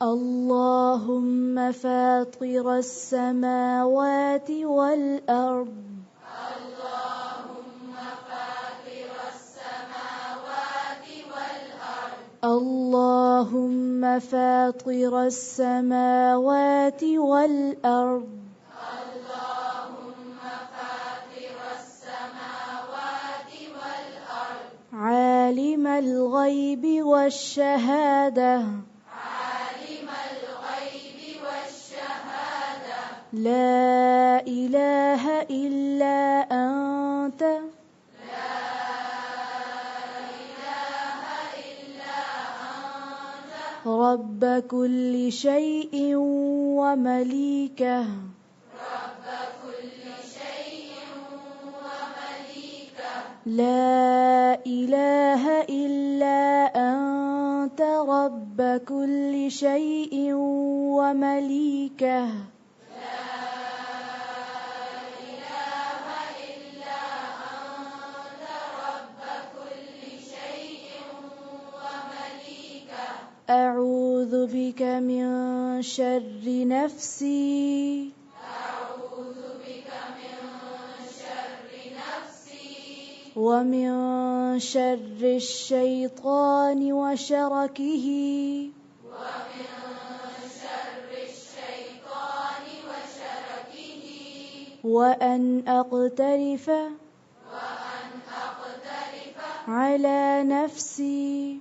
اللهم فاطر السماوات والأرض اللهم فاطر السماوات والأرض عالم الغيب والشهادة لا إله إلا أنت رب كل شيء ومليكه لا إله إلا أنت رب كل شيء ومليكه أعوذ بك من شر نفسي ومن شر الشيطان وشركه وأن أقترف على نفسي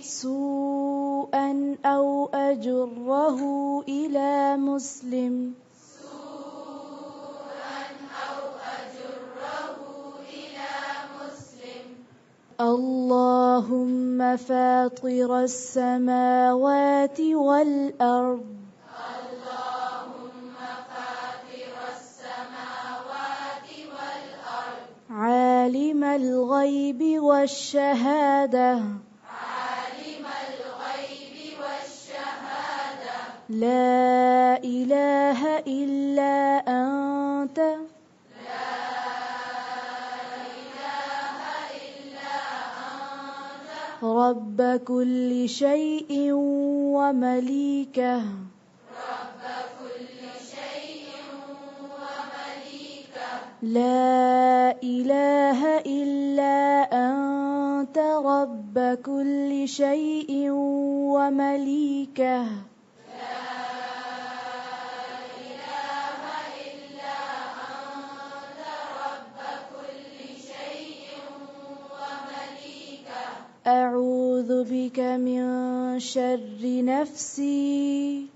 سوءا أو أجره إلى مسلم اللهم فاطر السماوات والأرض عالم الغيب والشهادة لا إله إلا أنت رب كل شيء ومليكه لا إله إلا أنت رب كل شيء ومليكه أعوذ بك من شر نفسي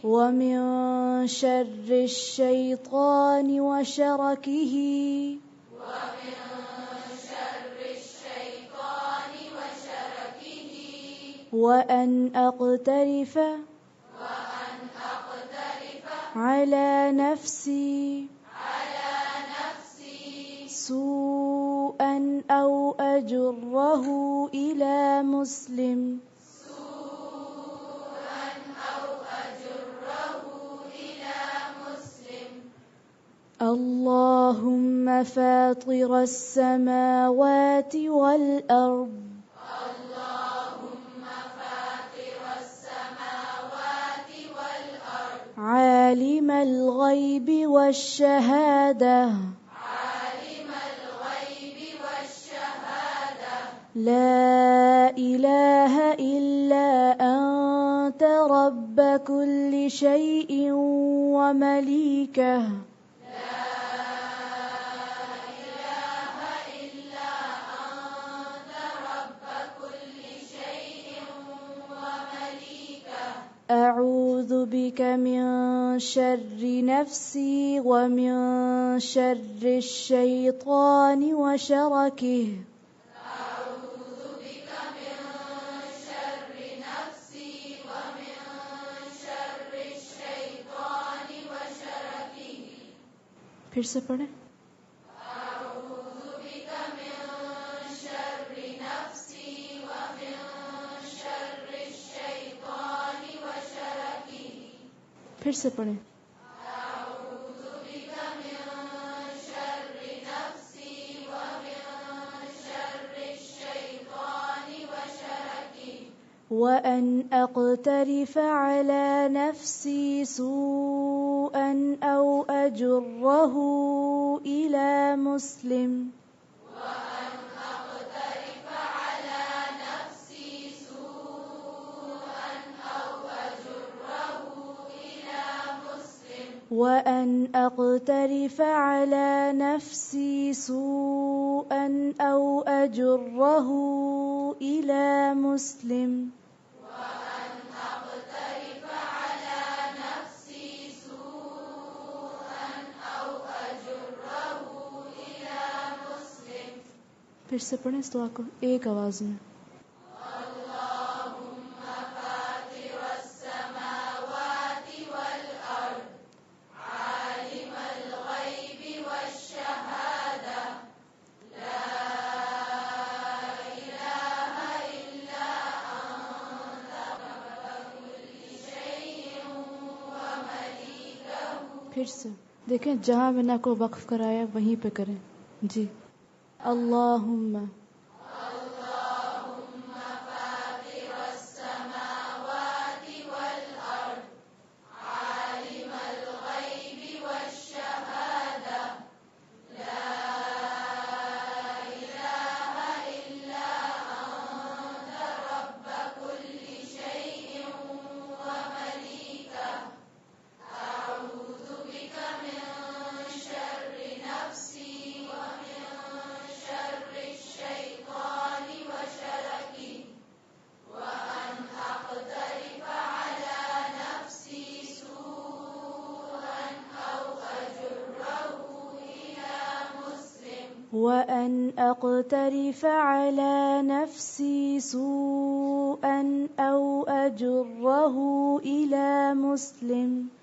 ومن شر الشيطان وشركه وأن أقترف على نفسي سوءا أو أجره إلى مسلم اللهم فاطر السماوات والأرض عالم الغيب والشهادة لا إله إلا أنت رب كل شيء ومليكه أعوذ بك من شر نفسي ومن شر الشيطان وشركه फिर से पढ़ें फिर से पढ़ें وأن أقترف على نفسي سوءا أو أجره إلى مسلم وأن أقترف على نفسي سوءا أو أجره إلى مسلم फिर से पढ़ें इस दुआ को एक आवाज में फिर से देखें जहां मैंने आपको वक्फ कराया वहीं पे करें जी अल्लाहुम्मा وأن أقترف على نفسي سوءا أو أجره إلى مسلم